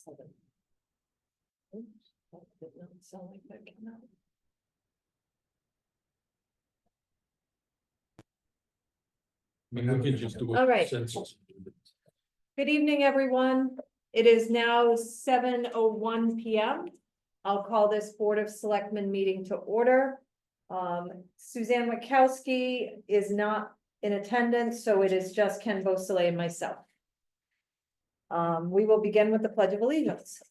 That did not sound like that came out. I mean, we can just do a All right. census. Good evening, everyone. It is now 7:01 PM. I'll call this Board of Selectmen meeting to order. Suzanne Wachowski is not in attendance, so it is just Ken Beausoleil and myself. We will begin with the Pledge of Allegiance.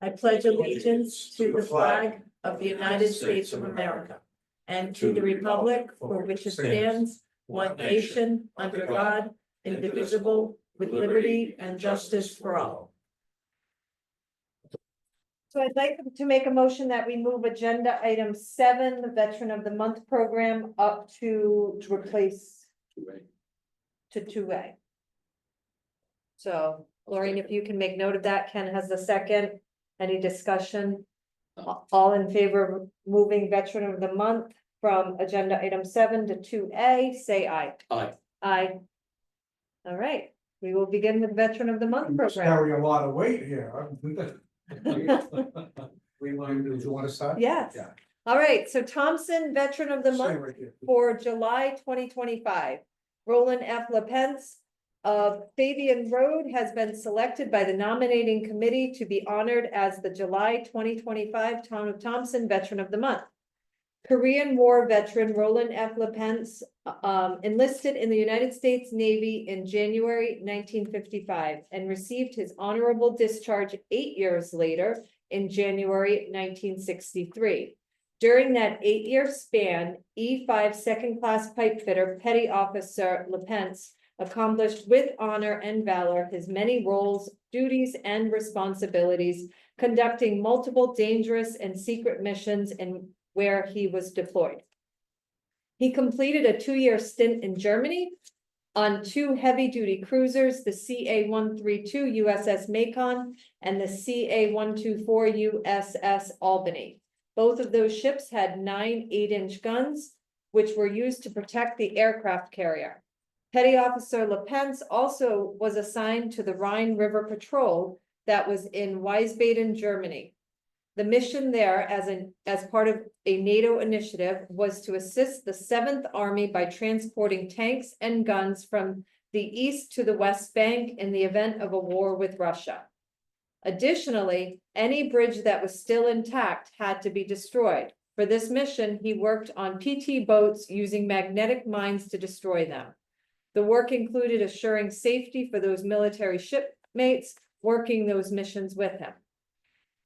I pledge allegiance to the flag of the United States of America and to the republic for which it stands, one nation, under God, indivisible, with liberty and justice for all. So I'd like to make a motion that we move agenda item 7, the Veteran of the Month program, up to replace to 2A. So, Lorraine, if you can make note of that, Ken has the second. Any discussion? All in favor of moving Veteran of the Month from agenda item 7 to 2A, say aye. Aye. Aye. All right, we will begin with Veteran of the Month You program. carry a lot of weight here. Did you want to start? Yes. Yeah. All right, so Thompson, Veteran of the Stay Month right here. for July 2025. Roland F. LaPence of Fabian Road has been selected by the nominating committee to be honored as the July 2025 Town of Thompson Veteran of the Month. Korean War veteran Roland F. LaPence enlisted in the United States Navy in January 1955 and received his honorable discharge 8 years later in January 1963. During that 8-year span, E5 second-class pipe fitter Petty Officer LaPence accomplished with honor and valor his many roles, duties, and responsibilities, conducting multiple dangerous and secret missions in where he was deployed. He completed a 2-year stint in Germany on 2 heavy-duty cruisers, the CA-132 USS Macon and the CA-124 USS Albany. Both of those ships had 9 8-inch guns, which were used to protect the aircraft carrier. Petty Officer LaPence also was assigned to the Rhine River Patrol that was in Wiesbaden, Germany. The mission there, as part of a NATO initiative, was to assist the 7th Army by transporting tanks and guns from the east to the West Bank in the event of a war with Russia. Additionally, any bridge that was still intact had to be destroyed. For this mission, he worked on PT boats using magnetic mines to destroy them. The work included assuring safety for those military shipmates working those missions with him.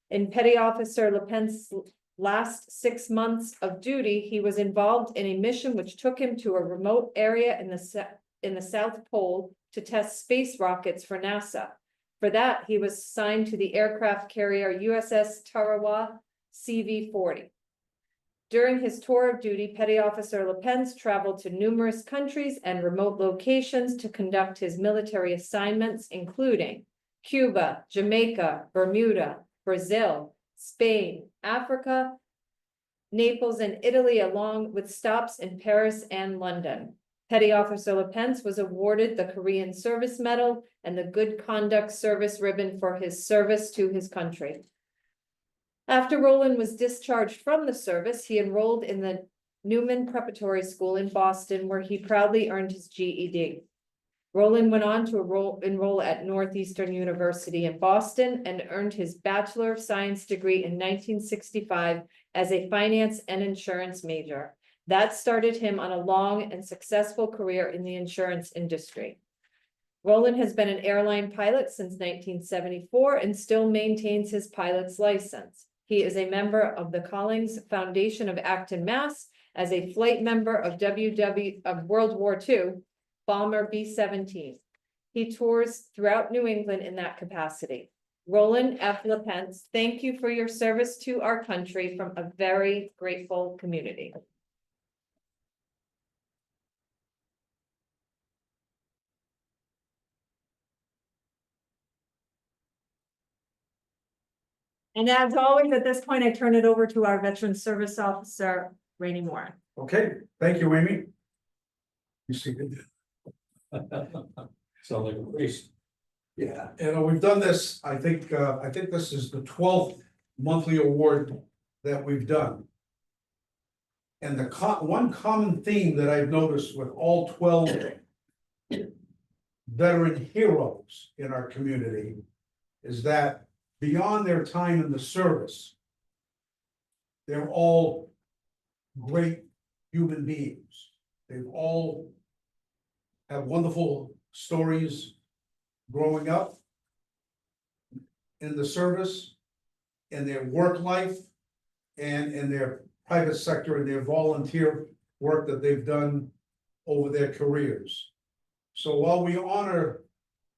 In Petty Officer LaPence's last 6 months of duty, he was involved in a mission which took him to a remote area in the South Pole to test space rockets for NASA. For that, he was assigned to the aircraft carrier USS Tarawa CV-40. During his tour of duty, Petty Officer LaPence traveled to numerous countries and remote locations to conduct his military assignments, including Cuba, Jamaica, Bermuda, Brazil, Spain, Africa, Naples, and Italy, along with stops in Paris and London. Petty Officer LaPence was awarded the Korean Service Medal and the Good Conduct Service Ribbon for his service to his country. After Roland was discharged from the service, he enrolled in the Newman Preparatory School in Boston, where he proudly earned his GED. Roland went on to enroll at Northeastern University in Boston and earned his Bachelor of Science degree in 1965 as a finance and insurance major. That started him on a long and successful career in the insurance industry. Roland has been an airline pilot since 1974 and still maintains his pilot's license. He is a member of the Collings Foundation of Acton, Mass, as a flight member of World War II. Bomber B-17. He tours throughout New England in that capacity. Roland F. LaPence, thank you for your service to our country from a very grateful community. And as always, at this point, I turn it over to our Veteran Service Officer, Rainey Moore. Okay, thank you, Amy. You see, Sound like a race. Yeah, and we've done this, I think this is the 12th monthly award that we've done. And the one common theme that I've noticed with all 12 veteran heroes in our community is that beyond their time in the service, they're all great human beings. They've all have wonderful stories growing up in the service, in their work life, and in their private sector and their volunteer work that they've done over their careers. So while we honor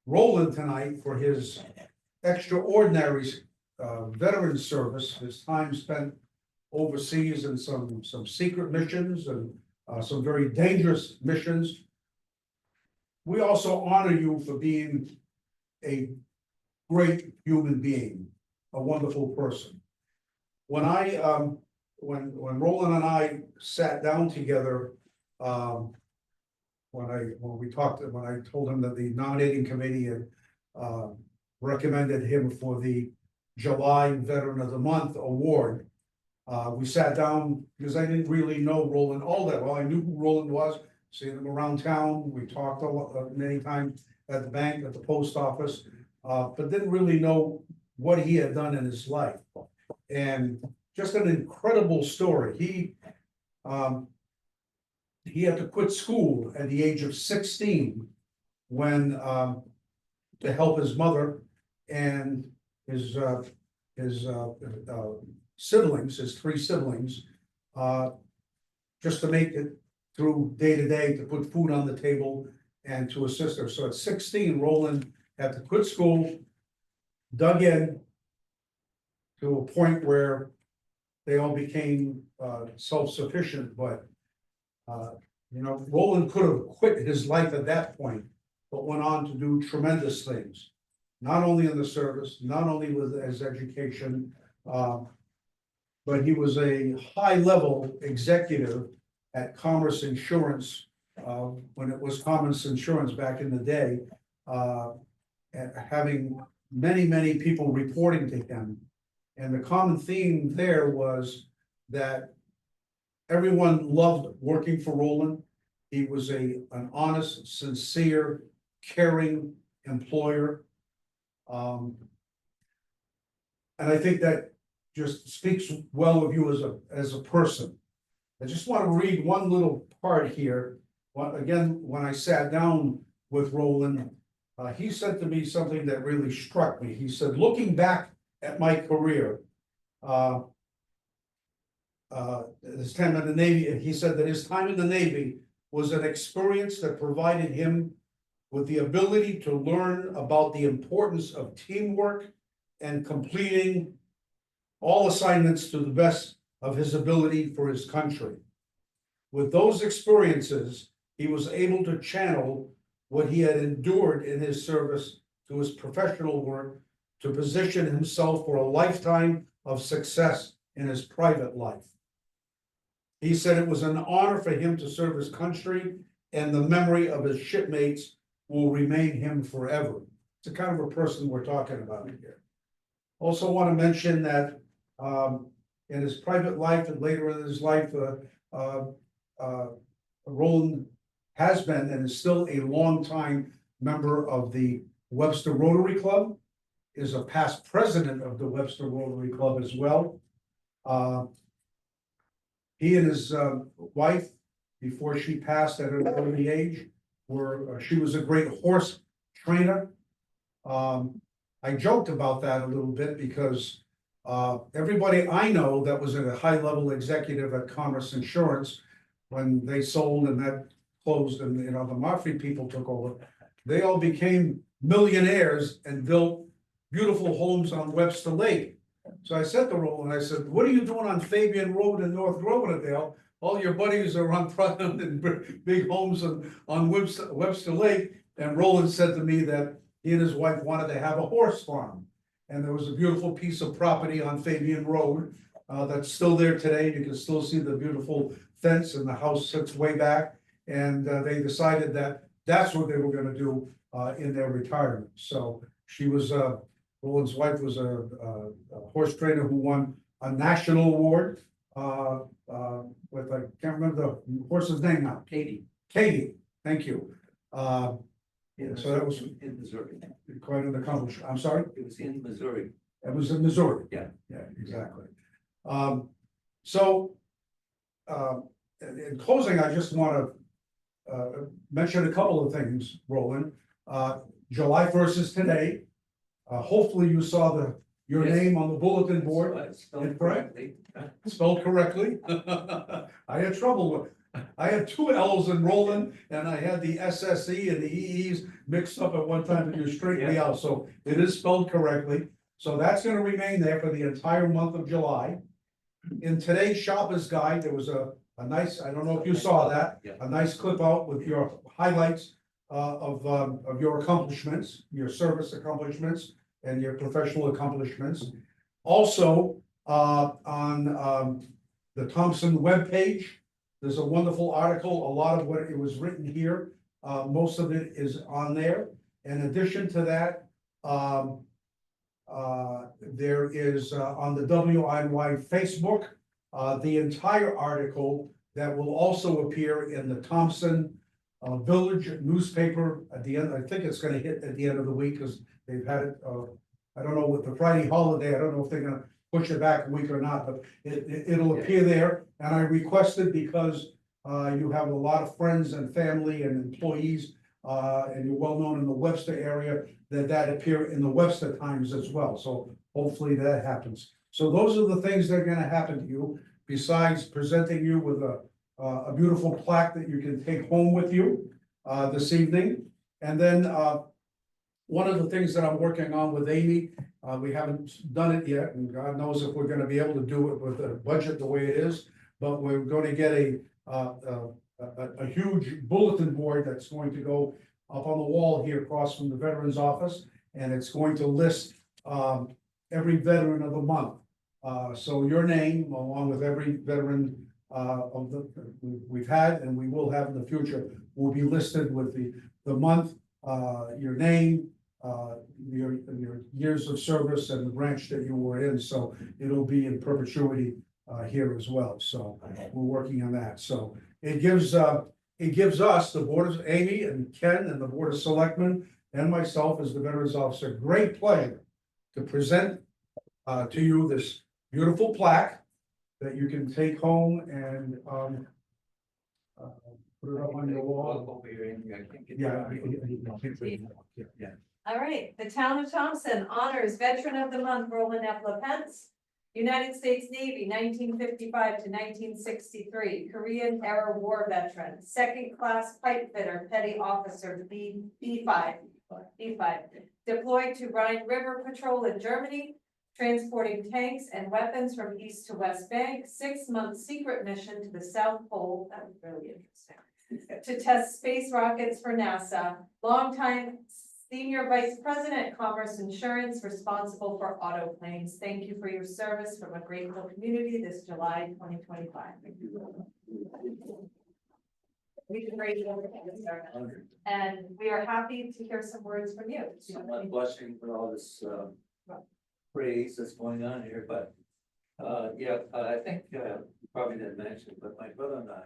Roland tonight for his extraordinary veteran service, his time spent overseas in some secret missions and some very dangerous missions, we also honor you for being a great human being, a wonderful person. When when Roland and I sat down together, when I told him that the nominating committee had recommended him for the July Veteran of the Month award, we sat down because I didn't really know Roland all that well. I knew who Roland was, seeing him around town. We talked a lot, many times at the bank, at the post office, but didn't really know what he had done in his life. And just an incredible story. He had to quit school at the age of 16 when to help his mother and his siblings, his 3 siblings, just to make it through day to day, to put food on the table and to assist her. So at 16, Roland had to quit school, dug in to a point where they all became self-sufficient, but Roland could have quit his life at that point, but went on to do tremendous things. Not only in the service, not only with his education, but he was a high-level executive at Commerce Insurance, when it was Commerce Insurance back in the day, and having many people reporting to him. And the common theme there was that everyone loved working for Roland. He was an honest, sincere, caring employer. And I think that just speaks well of you as a person. I just want to read one little part here. Again, when I sat down with Roland, he said to me something that really struck me. He said, looking back at my career, his time in the Navy, he said that his time in the Navy was an experience that provided him with the ability to learn about the importance of teamwork and completing all assignments to the best of his ability for his country. With those experiences, he was able to channel what he had endured in his service to his professional work to position himself for a lifetime of success in his private life. He said it was an honor for him to serve his country, and the memory of his shipmates will remain him forever. It's the kind of a person we're talking about here. Also want to mention that in his private life and later in his life, Roland has been and is still a longtime member of the Webster Rotary Club, is a past president of the Webster Rotary Club as well. He and his wife, before she passed at an early age, she was a great horse trainer. I joked about that a little bit because everybody I know that was a high-level executive at Commerce Insurance, when they sold and that closed and the Murphy people took over, they all became millionaires and built beautiful homes on Webster Lake. So I said to Roland, I said, what are you doing on Fabian Road in North Grovenendale? All your buddies are on front and big homes on Webster Lake. And Roland said to me that he and his wife wanted to have a horse farm. And there was a beautiful piece of property on Fabian Road that's still there today. You can still see the beautiful fence, and the house sits way back. And they decided that that's what they were going to do in their retirement. So she was, Roland's wife was a horse trainer who won a national award, with, I can't remember the horse's name now. Katie, thank you. So that was in Missouri. quite an accomplishment. I'm sorry? It was in Missouri. It was in Missouri. Yeah. Yeah, exactly. So, in closing, I just want to mention a couple of things, Roland. July 1st is today. Hopefully you saw your Yes. name on the bulletin board, Spelled correctly. spelled correctly. I had trouble with, I had two L's in Roland, and I had the SSE and the EEs mixed up at one time, and you straightened me out, so it is spelled correctly. So that's gonna remain there for the entire month of July. In today's Shopper's Guide, there was a nice, I don't know if you saw that, Yeah. a nice clip out with your highlights of your accomplishments, your service accomplishments, and your professional accomplishments. Also, on the Thompson webpage, there's a wonderful article. A lot of what it was written here, most of it is on there. In addition to that, there is on the WIY Facebook, the entire article that will also appear in the Thompson Village newspaper at the end. I think it's gonna hit at the end of the week, because they've had it, I don't know, with the Friday holiday, I don't know if they're gonna push it back a week or not, but it'll appear there. And I requested because you have a lot of friends and family and employees, and you're well known in the Webster area, that appear in the Webster Times as well. So hopefully that happens. So those are the things that are gonna happen to you, besides presenting you with a beautiful plaque that you can take home with you this evening. And then one of the things that I'm working on with Amy, we haven't done it yet, and God knows if we're gonna be able to do it with the budget the way it is, but we're gonna get a huge bulletin board that's going to go up on the wall here across from the Veterans Office, and it's going to list every veteran of the month. So your name, along with every veteran we've had and we will have in the future, will be listed with the month, your name, your years of service and the branch that you were in. So it'll be in perpetuity here as well. So we're working on that. So it gives us, the board of Amy and Ken and the board of selectmen and myself as the veterans officer, great pleasure to present to you this beautiful plaque that you can take home and put it up on your wall. Yeah. All right, the town of Thompson honors Veteran of the Month Roland F. LaPence, United States Navy, 1955 to 1963, Korean era war veteran, second class pipe fitter, petty officer, B5, deployed to Rhine River Patrol in Germany, transporting tanks and weapons from East to West Bank, 6-month secret mission to the South Pole, that was really interesting, to test space rockets for NASA, longtime Senior Vice President, Commerce Insurance, responsible for auto claims. Thank you for your service from a grateful community this July 2025. We can raise it over to you, sir. And we are happy to hear some words from you. I'm not blushing for all this praise that's going on here, but I think you probably didn't mention, but my brother and I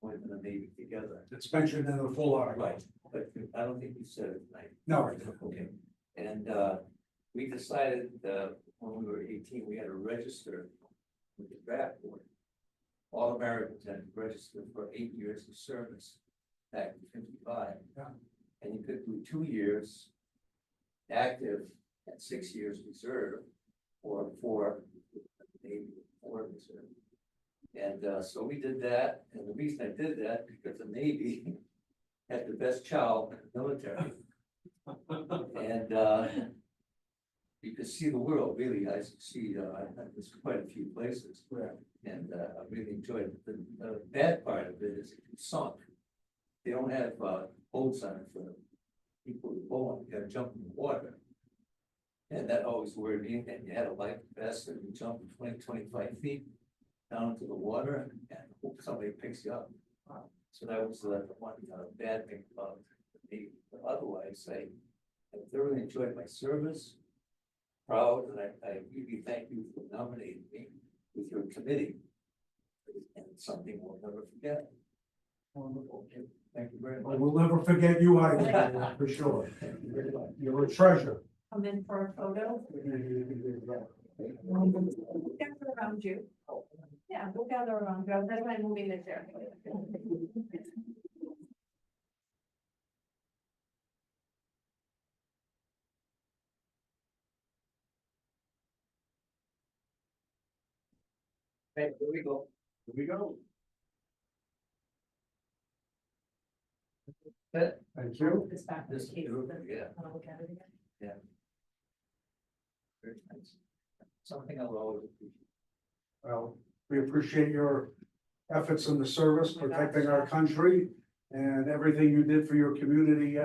went in the Navy together. It's mentioned in the full article. Right, but I don't think you said it tonight. No. Okay, and we decided when we were 18, we had to register with the draft board. All Americans had to register for 8 years of service back in 55. Yeah. And you could do 2 years active and 6 years reserve, or 4 Navy, 4 reserve. And so we did that, and the reason I did that, because the Navy had the best chow in the military. And you could see the world, really. I see, there's quite a few places. And I really enjoyed it. The bad part of it is if you sunk, they don't have boats on it for people to go on. You gotta jump in the water. And that always worried me. And you had a life vest and you jump 20-25 feet down into the water and hope somebody picks you up. So that was the one bad thing about the me, but otherwise, I thoroughly enjoyed my service. Proud, and I really thank you for nominating me with your committee. And it's something we'll never forget. Wonderful. Thank you very I much. will never forget you either, for sure. Thank you very much. You're a treasure. Come in for a photo. Gather around you. Yeah, we'll gather around you. That's why I'm moving it there. Okay, here we go. Here we go. That, Thank you. This back. this, yeah, I'll look at it again. very nice. Something I will always appreciate. Well, we appreciate your efforts in the service, protecting our country, and everything you did for your community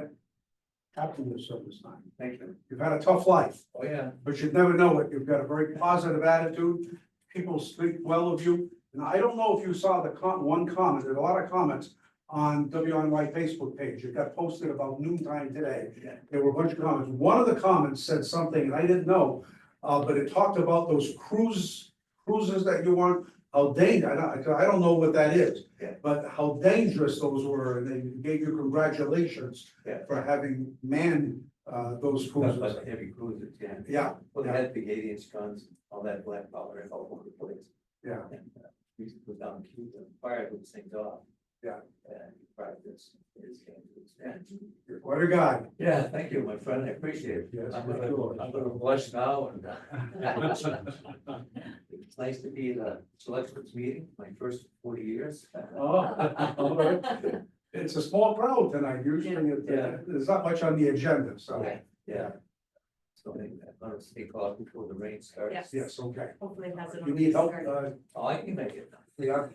after your service time. Thank you. You've had a tough life, Oh, yeah. but you'd never know it. You've got a very positive attitude. People speak well of you. And I don't know if you saw the one comment, there's a lot of comments on WNY Facebook page. It got posted about noontime today. Yeah. There were a bunch of comments. One of the comments said something, and I didn't know, but it talked about those cruises that you want, how I don't know what that is. Yeah. But how dangerous those were, and they gave you congratulations Yeah. for having manned, those cruises. But the heavy cruisers, yeah. Yeah, Well, they had big 8-inch guns, all that black powder and all over the place. yeah. And we used to put down Cuba and fire those things off. Yeah. And practice is going to extend. What a guy. Yeah, thank you, my friend, I appreciate it. Yes, I'm for sure. gonna blush now and. It's nice to be at a selectmen's meeting, my first 40 years. Oh, all right. It's a small crowd tonight. Usually Yeah. there's not much on the agenda, so. Okay. Yeah. So I'm gonna stay off before the rain starts. Yes. Yes, okay. Hopefully it has it on. You need help, Oh, I can make it. yeah.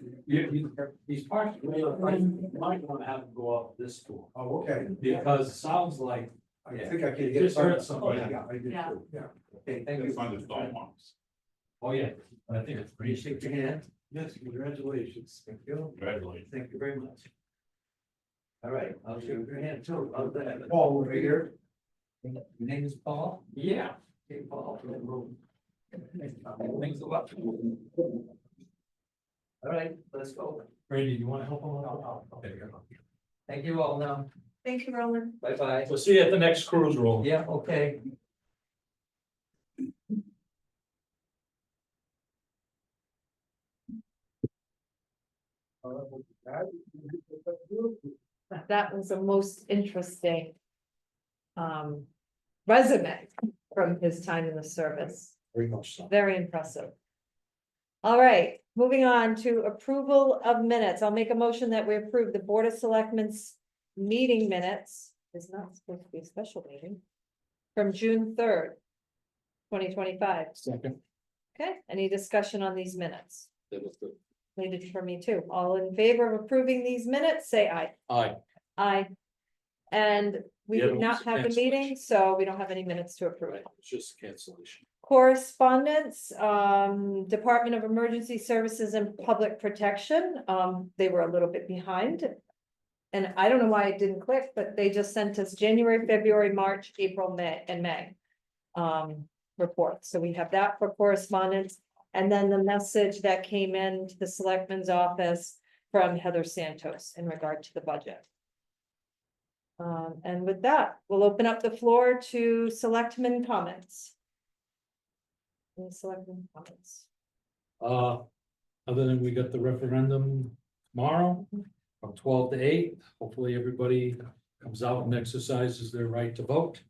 He's partially, you might wanna have him go up this tour, Oh, okay. because it sounds like, I think I can get. Just heard some- somebody. Yeah, I did Yeah. too, yeah. Okay, thank you. oh yeah, I think it's pretty. Shake your hand. Yes, congratulations. Thank you. Congratulations. Thank you very much. All right, I'll shake your hand too. How's that? Paul, over here. Your name is Paul? Yeah. Okay, Paul. Thanks a lot. All right, let's go. Brady, you wanna help him out? Okay, Thank you all now. Thank you, Roland. Bye bye. So see you at the next cruise roll. Yeah, okay. That was a most interesting resume from his time in the service. Very much so. Very impressive. All right, moving on to approval of minutes. I'll make a motion that we approve the Board of Selectmen's meeting minutes. It's not supposed to be a special meeting. From June 3rd, 2025. Second. Okay, any discussion on these minutes? That was good. Needed for me too. All in favor of approving these minutes, say aye. Aye. Aye. And we The other did not one's have the meeting, cancellation. so we don't have any minutes to approve. It's just cancellation. Correspondence, Department of Emergency Services and Public Protection, they were a little bit behind. And I don't know why it didn't click, but they just sent us January, February, March, April, May, and May. Reports, so we have that for correspondence, and then the message that came in to the Selectman's office from Heather Santos in regard to the budget. And with that, we'll open up the floor to Selectmen comments. Any Selectmen comments? Other than we got the referendum tomorrow from 12 to 8, hopefully everybody comes out and exercises their right to vote.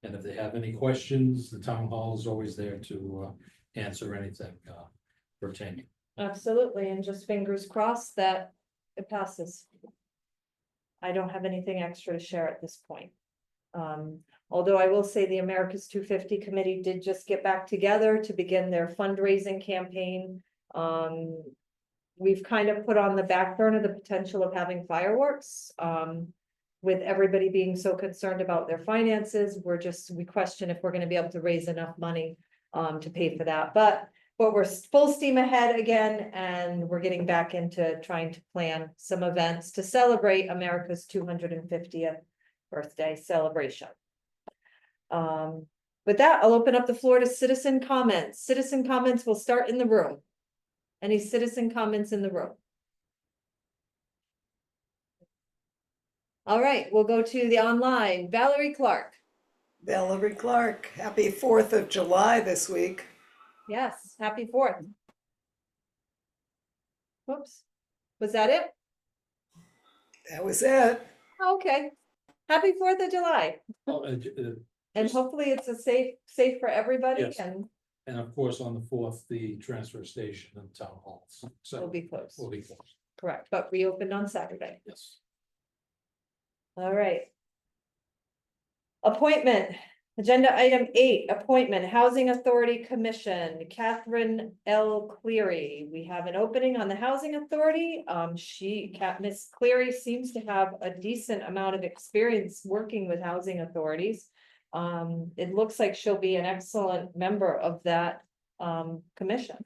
And if they have any questions, the town hall is always there to answer anything pertaining. Absolutely, and just fingers crossed that it passes. I don't have anything extra to share at this point. Although I will say the America's 250 committee did just get back together to begin their fundraising campaign. We've kind of put on the back burner the potential of having fireworks. With everybody being so concerned about their finances, we question if we're gonna be able to raise enough money to pay for that, but we're full steam ahead again, and we're getting back into trying to plan some events to celebrate America's 250th birthday celebration. With that, I'll open up the floor to citizen comments. Citizen comments will start in the room. Any citizen comments in the room? All right, we'll go to the online. Valerie Clark. Valerie Clark, happy 4th of July this week. Yes, happy 4th. Whoops, was that it? That was it. Okay, happy 4th of July. Oh, And hopefully it's a safe for everybody Yes. and and of course, on the 4th, the transfer station and town halls. will So be closed, will be closed, correct, but reopened on Saturday. yes. All right. Appointment, agenda item 8, appointment, Housing Authority Commission, Catherine L. Cleary. We have an opening on the Housing Authority. Miss Cleary seems to have a decent amount of experience working with housing authorities. It looks like she'll be an excellent member of that, commission.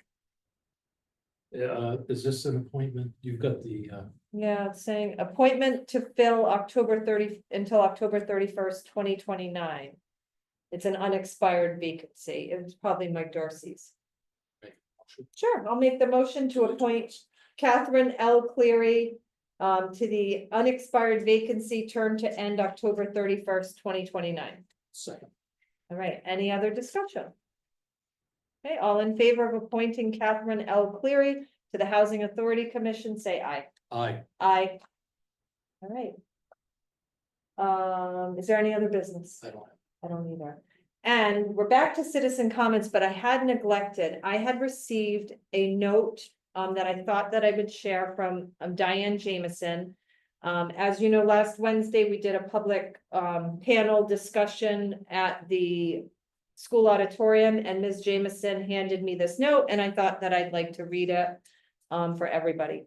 Is this an appointment? You've got the, Yeah, it's saying appointment to fill until October 31st, 2029. It's an unexpired vacancy. It was probably Mike Dorsey's. Sure, I'll make the motion to appoint Catherine L. Cleary to the unexpired vacancy term to end October 31st, 2029. second, All right, any other discussion? Okay, all in favor of appointing Catherine L. Cleary to the Housing Authority Commission, say aye. aye. Aye. All right. Is there any other business? I don't have. I don't either. And we're back to citizen comments, but I had neglected, I had received a note that I thought that I would share from Diane Jameson. As you know, last Wednesday, we did a public panel discussion at the school auditorium, and Ms. Jameson handed me this note, and I thought that I'd like to read it for everybody.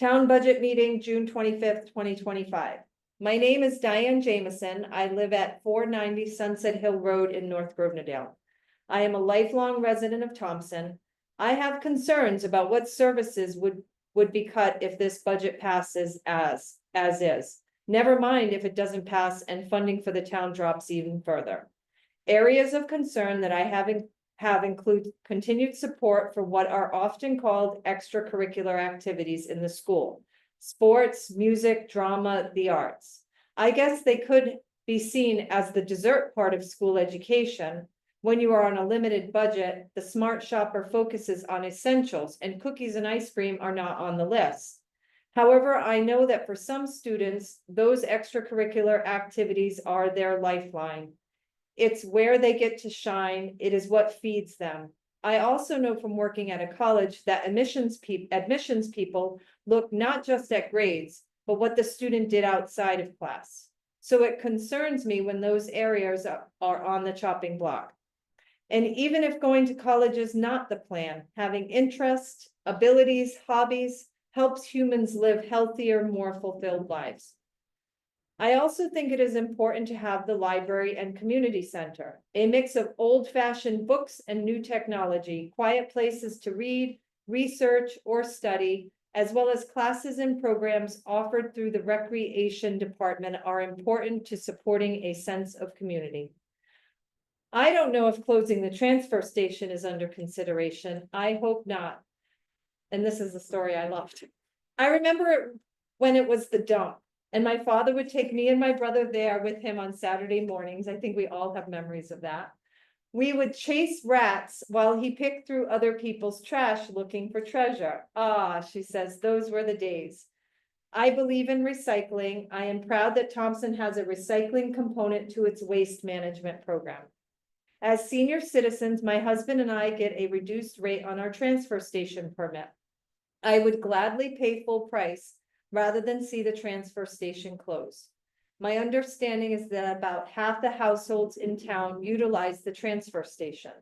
Town budget meeting, June 25th, 2025. My name is Diane Jameson. I live at 490 Sunset Hill Road in North Grovenordale. I am a lifelong resident of Thompson. I have concerns about what services would be cut if this budget passes as is. Never mind if it doesn't pass and funding for the town drops even further. Areas of concern that I have include continued support for what are often called extracurricular activities in the school. Sports, music, drama, the arts. I guess they could be seen as the dessert part of school education. When you are on a limited budget, the smart shopper focuses on essentials and cookies and ice cream are not on the list. However, I know that for some students, those extracurricular activities are their lifeline. It's where they get to shine. It is what feeds them. I also know from working at a college that admissions people look not just at grades, but what the student did outside of class. So it concerns me when those areas are on the chopping block. And even if going to college is not the plan, having interests, abilities, hobbies helps humans live healthier, more fulfilled lives. I also think it is important to have the library and community center, a mix of old-fashioned books and new technology, quiet places to read, research, or study, as well as classes and programs offered through the recreation department are important to supporting a sense of community. I don't know if closing the transfer station is under consideration. I hope not. And this is the story I loved. I remember when it was the dump. And my father would take me and my brother there with him on Saturday mornings. I think we all have memories of that. We would chase rats while he picked through other people's trash looking for treasure. Ah, she says, those were the days. I believe in recycling. I am proud that Thompson has a recycling component to its waste management program. As senior citizens, my husband and I get a reduced rate on our transfer station permit. I would gladly pay full price rather than see the transfer station close. My understanding is that about half the households in town utilize the transfer station.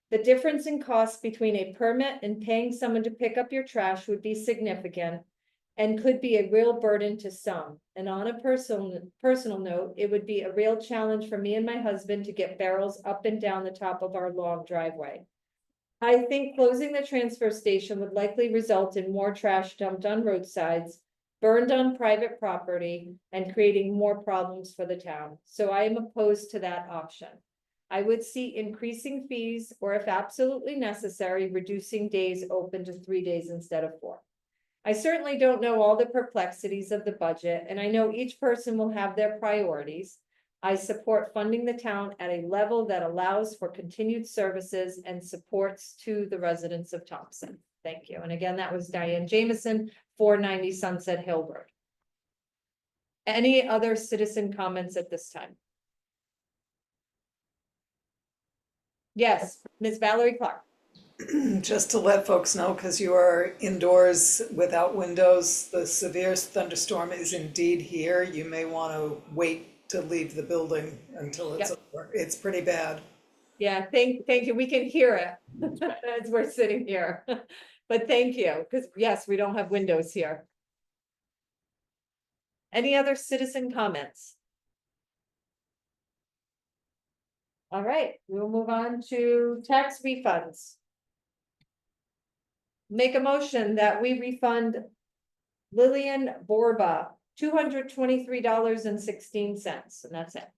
The difference in cost between a permit and paying someone to pick up your trash would be significant and could be a real burden to some. And on a personal note, it would be a real challenge for me and my husband to get barrels up and down the top of our long driveway. I think closing the transfer station would likely result in more trash dumped on roadsides, burned on private property, and creating more problems for the town. So I am opposed to that option. I would see increasing fees, or if absolutely necessary, reducing days open to 3 days instead of 4. I certainly don't know all the perplexities of the budget, and I know each person will have their priorities. I support funding the town at a level that allows for continued services and supports to the residents of Thompson. Thank you. And again, that was Diane Jameson, 490 Sunset Hill Road. Any other citizen comments at this time? Yes, Ms. Valerie Clark. Just to let folks know, because you are indoors without windows, the severe thunderstorm is indeed here. You may want to wait to leave the building until it's over. It's pretty bad. Yeah, thank you. We can hear it as we're sitting here. But thank you, because yes, we don't have windows here. Any other citizen comments? All right, we will move on to tax refunds. Make a motion that we refund Lillian Borba $223.16, and that's it.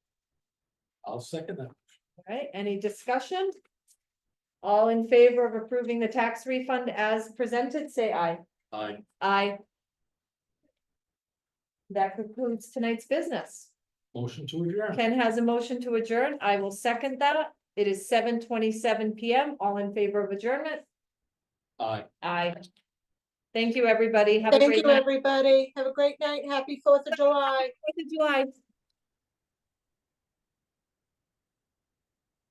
I'll second that. All right, any discussion? All in favor of approving the tax refund as presented, say aye. Aye. Aye. That concludes tonight's business. Motion to adjourn. Ken has a motion to adjourn. I will second that. It is 7:27 PM. All in favor of adjournment? Aye. Aye. Thank you, everybody. Have a Thank great you, night. everybody. Have a great night. Happy 4th of July. 4th of July.